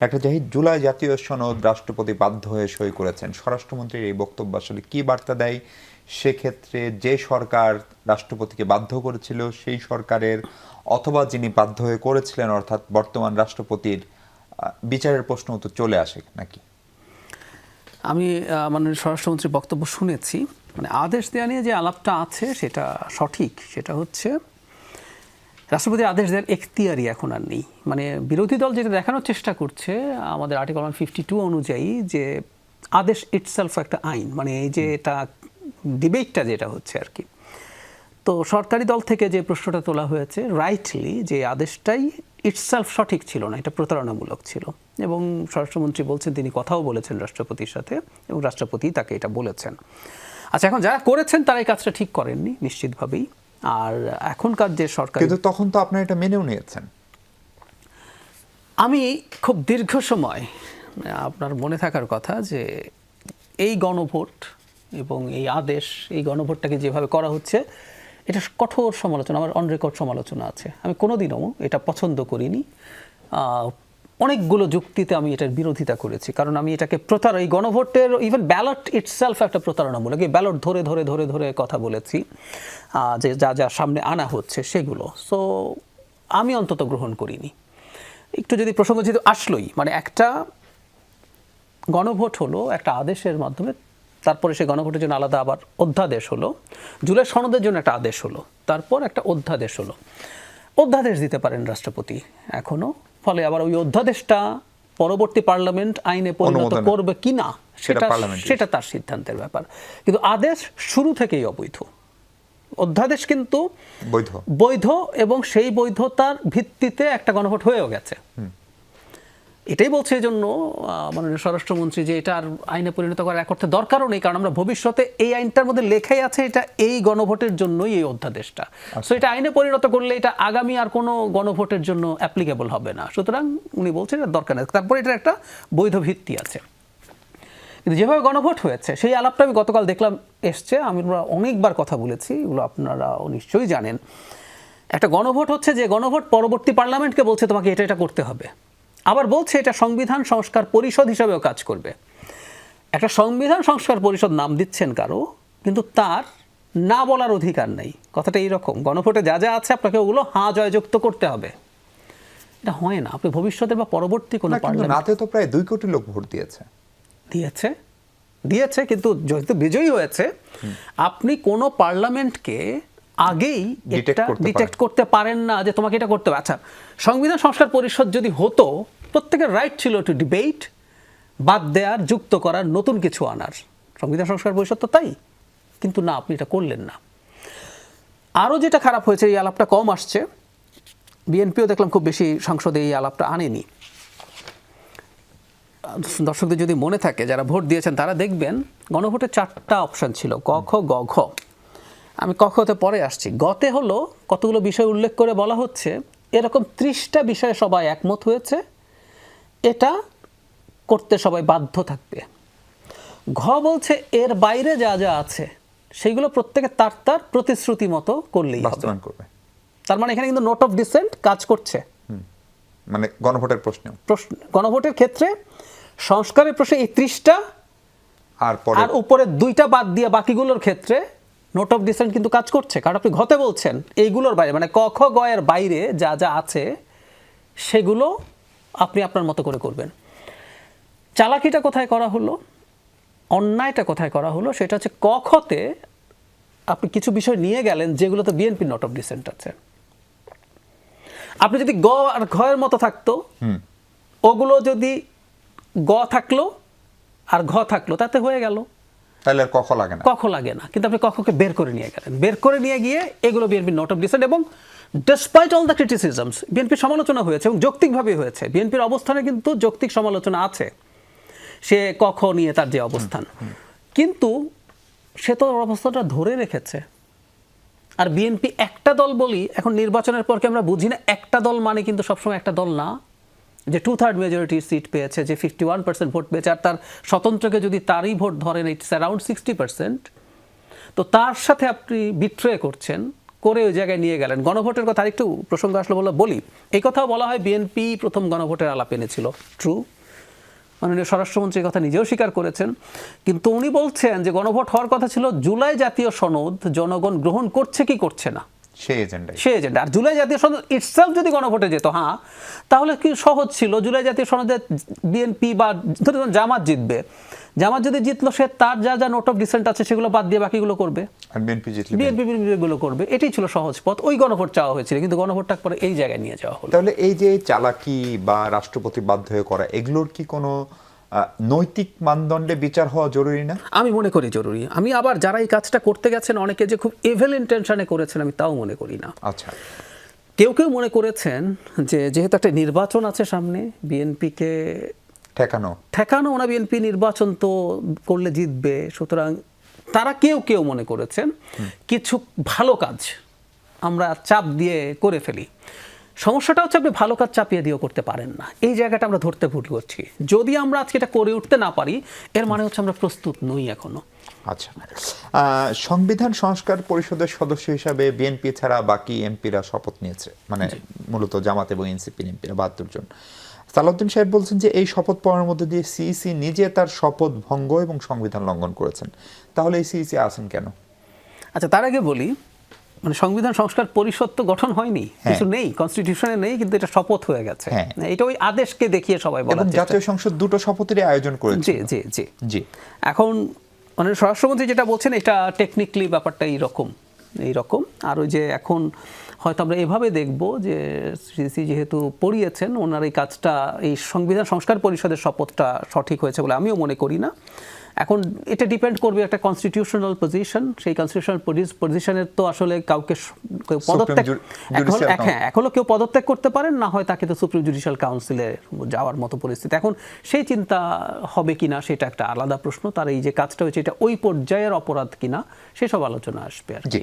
একটা জাহিদ, জুলাই জাতীয় সনদ রাষ্ট্রপতি বাধ্য হয়ে সই করেছেন। স্বরাষ্ট্রমন্ত্রীর এই বক্তব্য আসলে কি বার্তা দেয়? সেক্ষেত্রে যে সরকার রাষ্ট্রপতিকে বাধ্য করেছিল সেই সরকারের অথবা যিনি বাধ্য হয়ে করেছিলেন অর্থাৎ বর্তমান রাষ্ট্রপতির বিচারের প্রশ্ন তো চলে আসে নাকি? আমি মাননীয় স্বরাষ্ট্রমন্ত্রীর বক্তব্য শুনেছি। মানে আদেশ দেওয়া নিয়ে যে আলাপটা আছে সেটা সঠিক। সেটা হচ্ছে রাষ্ট্রপতির আদেশ দেওয়ার এখতিয়ারই এখন আর নেই। মানে বিরোধী দল যেটা দেখানোর চেষ্টা করছে আমাদের আর্টিকেল 152 অনুযায়ী যে আদেশ ইটসেলফ একটা আইন, মানে এই যে এটা ডিবেটটা যেটা হচ্ছে আর কি। তো সরকারি দল থেকে যে প্রশ্নটা তোলা হয়েছে রাইটলি যে আদেশটাই ইটসেলফ সঠিক ছিল না, এটা প্রতারণামূলক ছিল। এবং স্বরাষ্ট্রমন্ত্রী বলছেন তিনি কথাও বলেছেন রাষ্ট্রপতির সাথে এবং রাষ্ট্রপতি তাকে এটা বলেছেন। আচ্ছা, এখন যারা করেছেন তারা এই কাজটা ঠিক করেননি নিশ্চিতভাবেই। আর এখনকার যে সরকার, কিন্তু তখন তো আপনারা এটা মেনেও নিয়েছেন। আমি খুব দীর্ঘ সময়, আপনার মনে থাকার কথা যে এই গণভোট এবং এই আদেশ, এই গণভোটটাকে যেভাবে করা হচ্ছে এটা কঠোর সমালোচনা, আমার অন রেকর্ড সমালোচনা আছে। আমি কোনোদিনও এটা পছন্দ করিনি। অনেকগুলো যুক্তিতে আমি এটার বিরোধিতা করেছি, কারণ আমি এটাকে এই গণভোটের ইভেন ব্যালট ইটসেলফ একটা প্রতারণামূলক। এই ব্যালট ধরে ধরে ধরে ধরে কথা বলেছি যে যা যা সামনে আনা হচ্ছে সেগুলো। সো আমি অন্তত গ্রহণ করিনি। একটু যদি প্রসঙ্গ যেহেতু আসলোই, মানে একটা গণভোট হলো একটা আদেশের মাধ্যমে, তারপরে সেই গণভোটের জন্য আলাদা আবার অধ্যাদেশ হলো, জুলাই সনদের জন্য একটা আদেশ হলো, তারপর একটা অধ্যাদেশ হলো। অধ্যাদেশ দিতে পারেন রাষ্ট্রপতি এখনো, ফলে আবার ওই অধ্যাদেশটা পরবর্তী পার্লামেন্ট আইনে পরিণত করবে কিনা সেটা তার সিদ্ধান্তের ব্যাপার। কিন্তু আদেশ শুরু থেকেই অবৈধ, অধ্যাদেশ কিন্তু বৈধ এবং সেই বৈধতার ভিত্তিতে একটা গণভোট হয়েও গেছে। এটাই বলছে এই জন্য মাননীয় স্বরাষ্ট্রমন্ত্রী যে এটা আর আইনে পরিণত করার এক অর্থে দরকারও নেই, কারণ আমরা ভবিষ্যতে এই আইনটার মধ্যে লেখাই আছে এটা এই গণভোটের জন্যই এই অধ্যাদেশটা। সো এটা আইনে পরিণত করলে এটা আগামী আর কোনো গণভোটের জন্য অ্যাপ্লিকেবল হবে না। সুতরাং উনি বলছেন এটা দরকার নেই, তারপরে এটার একটা বৈধ ভিত্তি আছে। কিন্তু যেভাবে গণভোট হয়েছে সেই আলাপটা আমি গতকাল দেখলাম এসছে, আমরা অনেকবার কথা বলেছি, এগুলো আপনারা নিশ্চয়ই জানেন। একটা গণভোট হচ্ছে যে গণভোট পরবর্তী পার্লামেন্টকে বলছে তোমাকে এটা এটা করতে হবে, আবার বলছে এটা সংবিধান সংস্কার পরিষদ হিসাবেও কাজ করবে। একটা সংবিধান সংস্কার পরিষদ নাম দিচ্ছেন কারো, কিন্তু তার না বলার অধিকার নেই। কথাটা এইরকম, গণভোটে যা যা আছে আপনাকে ওগুলো হাঁ জয়যুক্ত করতে হবে। এটা হয় না। আপনি ভবিষ্যতে বা পরবর্তী কোনো পার্লামেন্টে তো প্রায় 2 কোটি লোক ভোট দিয়েছে কিন্তু যেহেতু বিজয়ী হয়েছে, আপনি কোনো পার্লামেন্টকে আগেই এটা ডিটেক্ট করতে পারেন না যে তোমাকে এটা করতে হবে। আচ্ছা, সংবিধান সংস্কার পরিষদ যদি হতো, প্রত্যেকের রাইট ছিল টু ডিবেট, বাদ দেওয়ার, যুক্ত করার, নতুন কিছু আনার। সংবিধান সংস্কার পরিষদ তো তাই, কিন্তু না, আপনি এটা করলেন না। আরও যেটা খারাপ হয়েছে, এই আলাপটা কম আসছে, বিএনপিও দেখলাম খুব বেশি সংসদে এই আলাপটা আনেনি। দর্শকদের যদি মনে থাকে, যারা ভোট দিয়েছেন তারা দেখবেন গণভোটে 4টা অপশন ছিল, ক খ গ ঘ। আমি কখতে পরে আসছি। গতে হলো কতগুলো বিষয় উল্লেখ করে বলা হচ্ছে এরকম 30টা বিষয়ে সবাই একমত হয়েছে, এটা করতে সবাই বাধ্য থাকবে। ঘ বলছে এর বাইরে যা যা আছে সেইগুলো প্রত্যেকে তার তার প্রতিশ্রুতি মতো করলেই হবে। তার মানে এখানে কিন্তু নোট অফ ডিসেন্ট কাজ করছে। মানে গণভোটের গণভোটের ক্ষেত্রে সংস্কারের প্রশ্নে এই 30টা আর উপরে 2টা বাদ দিয়ে বাকিগুলোর ক্ষেত্রে নোট অফ ডিসেন্ট কিন্তু কাজ করছে। কারণ আপনি ঘতে বলছেন এইগুলোর বাইরে, মানে ক খ গ এর বাইরে যা যা আছে সেগুলো আপনি আপনার মতো করে করবেন। চালাকিটা কোথায় করা হলো, অন্যায়টা কোথায় করা হলো, সেটা হচ্ছে ক খতে আপনি কিছু বিষয় নিয়ে গেলেন যেগুলোতে বিএনপি নোট অফ ডিসেন্ট আছে। আপনি যদি গ আর ঘ এর মতো থাকতো, ওগুলো যদি গ থাকলো আর ঘ থাকলো, তাতে হয়ে গেল, তাহলে আর কখ লাগে না। কিন্তু আপনি কখকে বের করে নিয়ে গেলেন, বের করে নিয়ে গিয়ে এগুলো বিএনপি নোট অফ ডিসেন্ট। এবং ডিসপাইট অল দ্য ক্রিটিসিজমস, বিএনপির সমালোচনা হয়েছে এবং যৌক্তিকভাবে হয়েছে। বিএনপির অবস্থানে কিন্তু যৌক্তিক সমালোচনা আছে, সে কখ নিয়ে তার যে অবস্থান, কিন্তু সে তো অবস্থাটা ধরে রেখেছে। আর বিএনপি একটা দল বলি, এখন নির্বাচনের পরকে আমরা বুঝি না একটা দল মানে কিন্তু সবসময় একটা দল না, যে 2/3 মেজরিটি সিট পেয়েছে, যে 51% ভোট পেয়েছে, আর তার স্বতন্ত্রকে যদি তারই ভোট ধরেন, ইটস অ্যারাউন্ড 60%, তো তার সাথে আপনি বিট্রে করছেন, করে ওই জায়গায় নিয়ে গেলেন। গণভোটের কথা আরেকটু প্রসঙ্গ আসলে বলি, এই কথাও বলা হয় বিএনপি প্রথম গণভোটের আলাপ এনেছিল। ট্রু, মাননীয় স্বরাষ্ট্রমন্ত্রী কথা নিজেও স্বীকার করেছেন, কিন্তু উনি বলছেন যে গণভোট হওয়ার কথা ছিল জুলাই জাতীয় সনদ জনগণ গ্রহণ করছে কি করছে না সেই এজেন্ডা। আর জুলাই জাতীয় সনদ ইটসেলফ যদি গণভোটে যেত, হ্যাঁ, তাহলে কি সহজ ছিল। জুলাই জাতীয় সনদে বিএনপি বা ধরুন জামাত জিতবে, জামাত যদি জিতলো সে তার যা যা নোট অফ ডিসেন্ট আছে সেগুলো বাদ দিয়ে বাকিগুলো করবে, আর বিএনপি জিতলে বিএনপি গুলো করবে। এটাই ছিল সহজ পথ। ওই গণভোট চাওয়া হয়েছিল, কিন্তু গণভোটটা পরে এই জায়গায় নিয়ে যাওয়া হলো। তাহলে এই যে চালাকি বা রাষ্ট্রপতি বাধ্য হয়ে করা, এগুলোর কি কোনো নৈতিক মানদণ্ডে বিচার হওয়া জরুরি না? আমি মনে করি জরুরি। আমি আবার যারা এই কাজটা করতে গেছেন অনেকে যে খুব ইভিল ইন্টেনশনে করেছেন আমি তাও মনে করি না। আচ্ছা, কেউ কেউ মনে করেছেন যে যেহেতু একটা নির্বাচন আছে সামনে, বিএনপিকে ঠেকানো না, বিএনপি নির্বাচন তো করলে জিতবে, সুতরাং তারা কেউ মনে করেছেন কিছু ভালো কাজ আমরা চাপ দিয়ে করে ফেলি। সমস্যাটা হচ্ছে আপনি ভালো কাজ চাপিয়ে দিয়েও করতে পারেন না, এই জায়গাটা আমরা ধরতে ভুল করছি। যদি আমরা আজকে এটা করে উঠতে না পারি, এর মানে হচ্ছে আমরা প্রস্তুত নই এখনো। আচ্ছা, সংবিধান সংস্কার পরিষদের সদস্য হিসাবে বিএনপি ছাড়া বাকি এমপিরা শপথ নিয়েছে, মানে মূলত জামাত এবং এনসিপি এমপিরা 72 জন। সালাউদ্দিন সাহেব বলছেন যে এই শপথ পাওয়ার মধ্যে দিয়ে সিইসি নিজে তার শপথ ভঙ্গ এবং সংবিধান লঙ্ঘন করেছেন। তাহলে এই সিইসি আছেন কেন? আচ্ছা, তার আগে বলি, মানে সংবিধান সংস্কার পরিষদ তো গঠন হয়নি, কিছু নেই, কনস্টিটিউশনে নেই, কিন্তু এটা শপথ হয়ে গেছে। এটা ওই আদেশকে দেখিয়ে সবাই বলা। জাতীয় সংসদ দুটো শপথেরই আয়োজন করেছে। জি জি জি জি। এখন মানে স্বরাষ্ট্রমন্ত্রী যেটা বলছেন এটা টেকনিক্যালি ব্যাপারটা এইরকম। আর ওই যে এখন হয়তো আমরা এভাবে দেখব যে সিইসি যেহেতু পড়িয়েছেন, ওনার এই কাজটা, এই সংবিধান সংস্কার পরিষদের শপথটা সঠিক হয়েছে বলে আমিও মনে করি না। এখন এটা ডিপেন্ড করবে একটা কনস্টিটিউশনাল পজিশন, সেই কনস্টিটিউশনাল পজিশনের তো আসলে কাউকে পদত্যাগ, এখনো কেউ পদত্যাগ করতে পারেন না, হয় তাকে তো সুপ্রিম জুডিশিয়াল কাউন্সিলে যাওয়ার মতো পরিস্থিতি। এখন সেই চিন্তা হবে কিনা সেটা একটা আলাদা প্রশ্ন। তার এই যে কাজটা হয়েছে এটা ওই পর্যায়ের অপরাধ কিনা সেসব আলোচনা আসবে আর কি।